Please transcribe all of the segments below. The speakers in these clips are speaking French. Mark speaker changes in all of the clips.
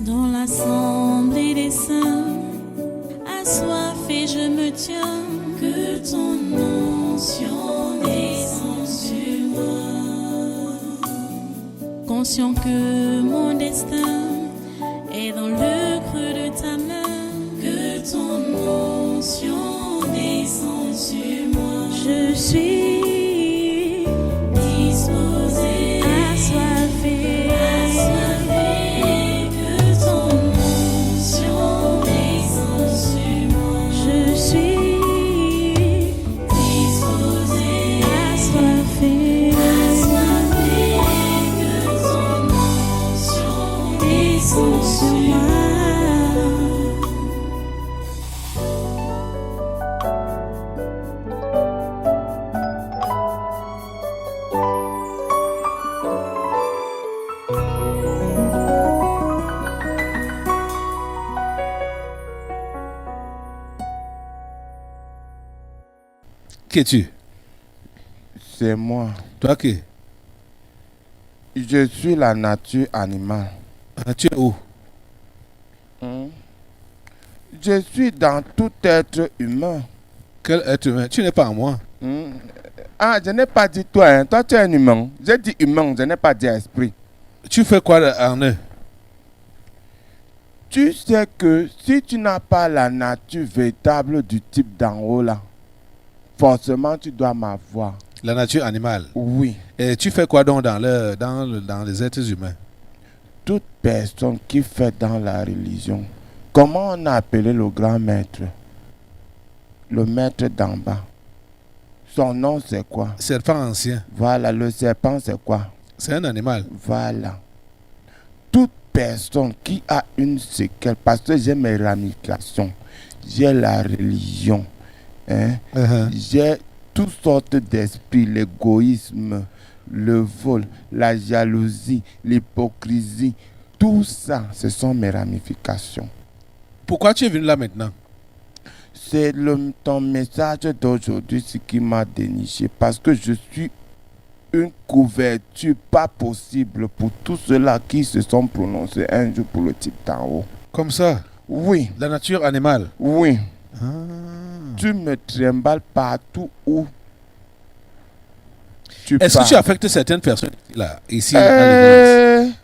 Speaker 1: Dans l'assemblée des saints, assoiffé je me tiens, que ton onction descende sur moi. Conscient que mon destin est dans le creux de ta main, que ton onction descende sur moi. Je suis disposé, assoiffé, que ton onction descende sur moi. Je suis disposé, assoiffé, que ton onction descende sur moi.
Speaker 2: Qui es-tu?
Speaker 3: C'est moi.
Speaker 2: Toi qui?
Speaker 3: Je suis la nature animale.
Speaker 2: Tu es où?
Speaker 3: Je suis dans tout être humain.
Speaker 2: Quel être humain? Tu n'es pas en moi.
Speaker 3: Ah, je n'ai pas dit toi, hein. Toi tu es un humain. J'ai dit humain, je n'ai pas dit esprit.
Speaker 2: Tu fais quoi en eux?
Speaker 3: Tu sais que si tu n'as pas la nature véritable du type d'en haut là, forcément tu dois m'avoir.
Speaker 2: La nature animale.
Speaker 3: Oui.
Speaker 2: Et tu fais quoi donc dans les êtres humains?
Speaker 3: Toute personne qui fait dans la religion, comment on a appelé le grand maître? Le maître d'en bas. Son nom c'est quoi?
Speaker 2: Serpent ancien.
Speaker 3: Voilà, le serpent c'est quoi?
Speaker 2: C'est un animal.
Speaker 3: Voilà. Toute personne qui a une séquelle, parce que j'ai mes ramifications, j'ai la religion, hein? J'ai toutes sortes d'esprits, l'égoïsme, le vol, la jalousie, l'hypocrisie, tout ça, ce sont mes ramifications.
Speaker 2: Pourquoi tu es venu là maintenant?
Speaker 3: C'est ton message d'aujourd'hui ce qui m'a déniché, parce que je suis une couverture pas possible pour tous ceux-là qui se sont prononcés un jour pour le type d'en haut.
Speaker 2: Comme ça?
Speaker 3: Oui.
Speaker 2: La nature animale?
Speaker 3: Oui.
Speaker 2: Ah.
Speaker 3: Tu me trimbales partout où tu
Speaker 2: Est-ce
Speaker 3: pars.
Speaker 2: que tu affectes certaines personnes là, ici à l'église?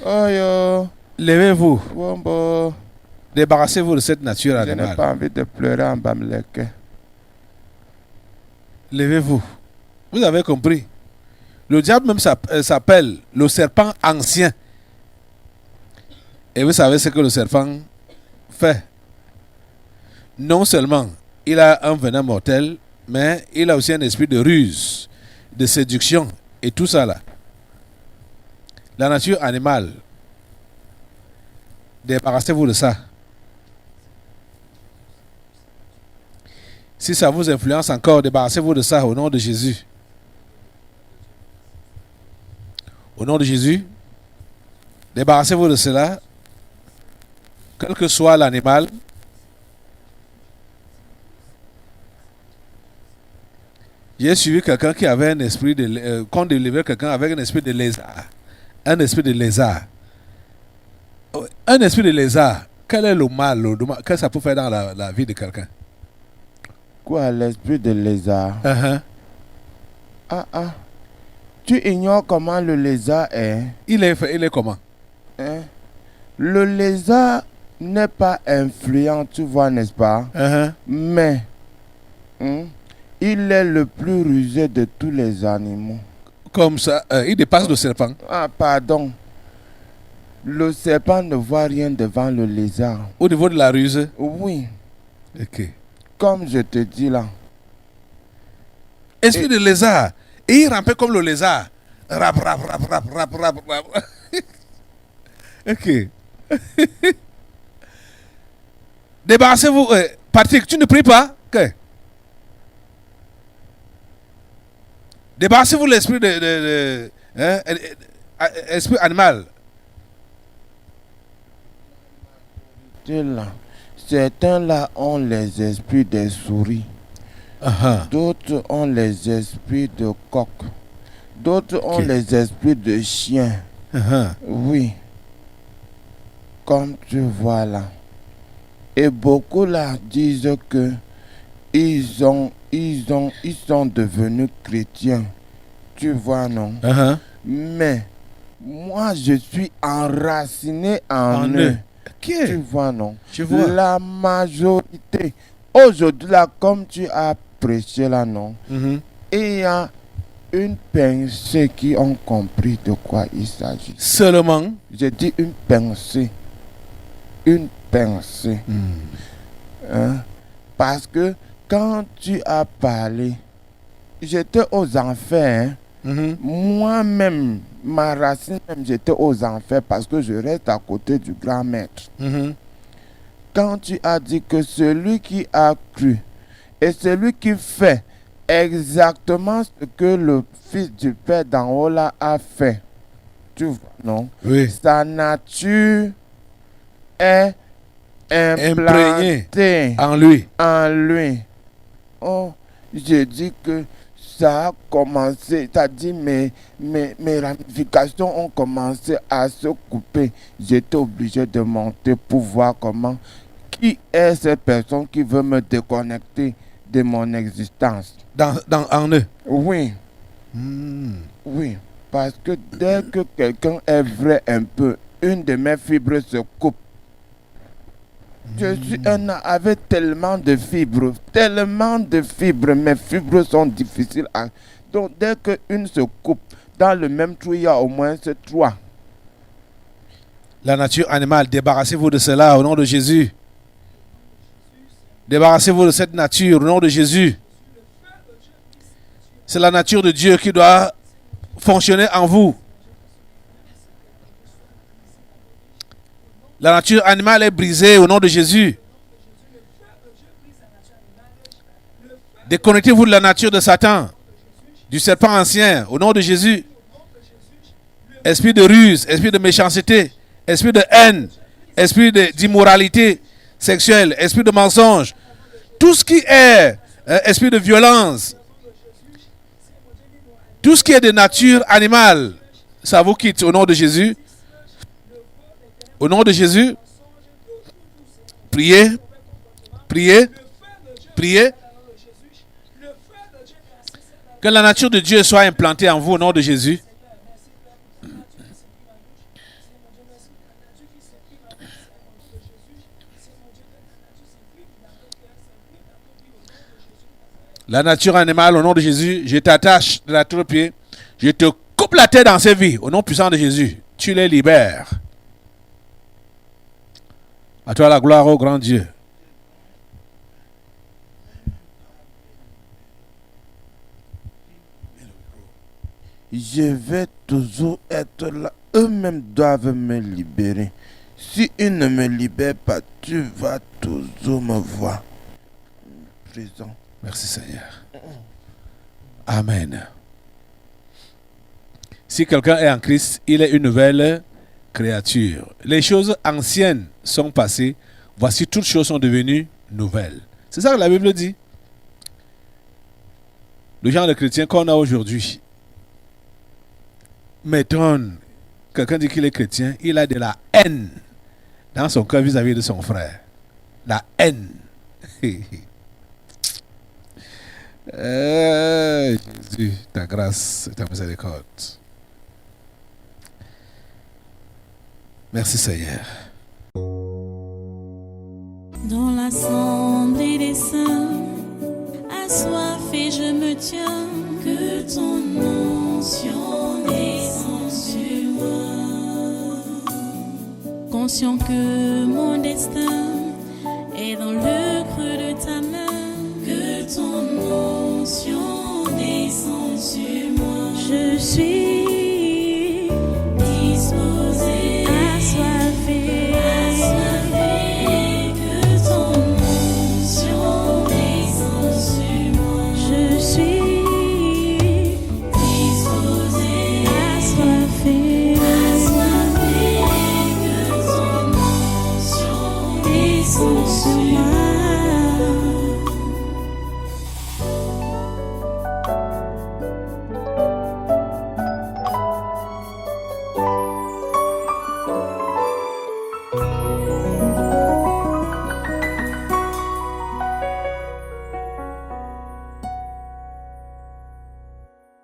Speaker 3: Oh yo.
Speaker 2: Levez-vous.
Speaker 3: Wombo.
Speaker 2: Débarrassez-vous de cette nature
Speaker 3: Je
Speaker 2: animale.
Speaker 3: n'ai pas envie de pleurer en Bamleke.
Speaker 2: Levez-vous. Vous avez compris? Le diable même s'appelle le serpent ancien. Et vous savez ce que le serpent fait? Non seulement il a un venin mortel, mais il a aussi un esprit de ruse, de séduction et tout ça là. La nature animale, débarrassez-vous de ça. Si ça vous influence encore, débarrassez-vous de ça au nom de Jésus. Au nom de Jésus, débarrassez-vous de cela, quel que soit l'animal. J'ai suivi quelqu'un qui avait un esprit de... qu'on délivrait quelqu'un avec un esprit de lézard. Un esprit de lézard. Un esprit de lézard, quel est le mal, qu'est-ce que ça peut faire dans la vie de quelqu'un?
Speaker 3: Quoi, l'esprit de lézard?
Speaker 2: Uh-huh.
Speaker 3: Tu ignores comment le lézard est?
Speaker 2: Il est comment?
Speaker 3: Hein? Le lézard n'est pas influent, tu vois, n'est-ce pas? Mais il est le plus rusé de tous les animaux.
Speaker 2: Comme ça, il dépasse le serpent.
Speaker 3: Ah, pardon. Le serpent ne voit rien devant le lézard.
Speaker 2: Au niveau de la ruse?
Speaker 3: Oui.
Speaker 2: Ok.
Speaker 3: Comme je te dis là.
Speaker 2: Esprit de lézard. Et il rampait comme le lézard. Rap, rap, rap, rap, rap, rap, rap. Ok. Débarrassez-vous. Patrick, tu ne pries pas? Ok. Débarrassez-vous de l'esprit esprit animal.
Speaker 3: Là. Certains là ont les esprits des souris. D'autres ont les esprits de coq. D'autres ont les esprits de chiens. Oui. comme tu vois là. Et beaucoup là disent que ils sont devenus chrétiens. Tu vois, non? Mais moi, je suis enraciné en eux.
Speaker 2: Okay.
Speaker 3: Tu vois, non?
Speaker 2: Je vois.
Speaker 3: La majorité. Aujourd'hui, là, comme tu as prêché là, non? Il y a une pensée qui ont compris de quoi il s'agit.
Speaker 2: Seulement.
Speaker 3: Je dis une pensée. Une pensée. Hein? Parce que quand tu as parlé, j'étais aux enfers. Moi-même, ma racine, même, j'étais aux enfers parce que je reste à côté du grand maître. Quand tu as dit que celui qui a cru et celui qui fait exactement ce que le Fils du Père d'en haut là a fait, tu vois, non?
Speaker 2: Oui.
Speaker 3: Sa nature est implantée
Speaker 2: en lui.
Speaker 3: Oh, je dis que ça a commencé, c'est-à-dire mes ramifications ont commencé à se couper. J'étais obligé de monter pour voir comment, qui est cette personne qui veut me déconnecter de mon existence.
Speaker 2: En eux.
Speaker 3: Oui. Oui, parce que dès que quelqu'un est vrai un peu, une de mes fibres se coupe. Je suis un homme avec tellement de fibres, mes fibres sont difficiles à... Donc dès qu'une se coupe, dans le même trou, il y a au moins 3.
Speaker 2: La nature animale, débarrassez-vous de cela au nom de Jésus. Débarrassez-vous de cette nature au nom de Jésus. C'est la nature de Dieu qui doit fonctionner en vous. La nature animale est brisée au nom de Jésus. Déconnectez-vous de la nature de Satan, du serpent ancien, au nom de Jésus. Esprit de ruse, esprit de méchanceté, esprit de haine, esprit d'immoralité sexuelle, esprit de mensonge, tout ce qui est esprit de violence, tout ce qui est de nature animale, ça vous quitte au nom de Jésus. Au nom de Jésus, priez, priez, priez. Que la nature de Dieu soit implantée en vous au nom de Jésus. La nature animale, au nom de Jésus, je t'attache de la tête aux pieds. Je te coupe la tête dans ces vies, au nom puissant de Jésus. Tu les libères. À toi la gloire, ô grand Dieu.
Speaker 3: Je vais toujours être là. Eux-mêmes doivent me libérer. Si ils ne me libèrent pas, tu vas toujours me voir présent.
Speaker 2: Merci Seigneur. Amen. Si quelqu'un est en Christ, il est une nouvelle créature. Les choses anciennes sont passées. Voici, toutes choses sont devenues nouvelles. C'est ça que la Bible dit. Le genre de chrétien qu'on a aujourd'hui m'étonne. Quelqu'un dit qu'il est chrétien, il a de la haine dans son cœur vis-à-vis de son frère. La haine. Jésus, ta grâce et ta miséricorde. Merci Seigneur.
Speaker 1: Dans l'assemblée des saints, assoiffé je me tiens, que ton onction descende sur moi. Conscient que mon destin est dans le creux de ta main, que ton onction descende sur moi. Je suis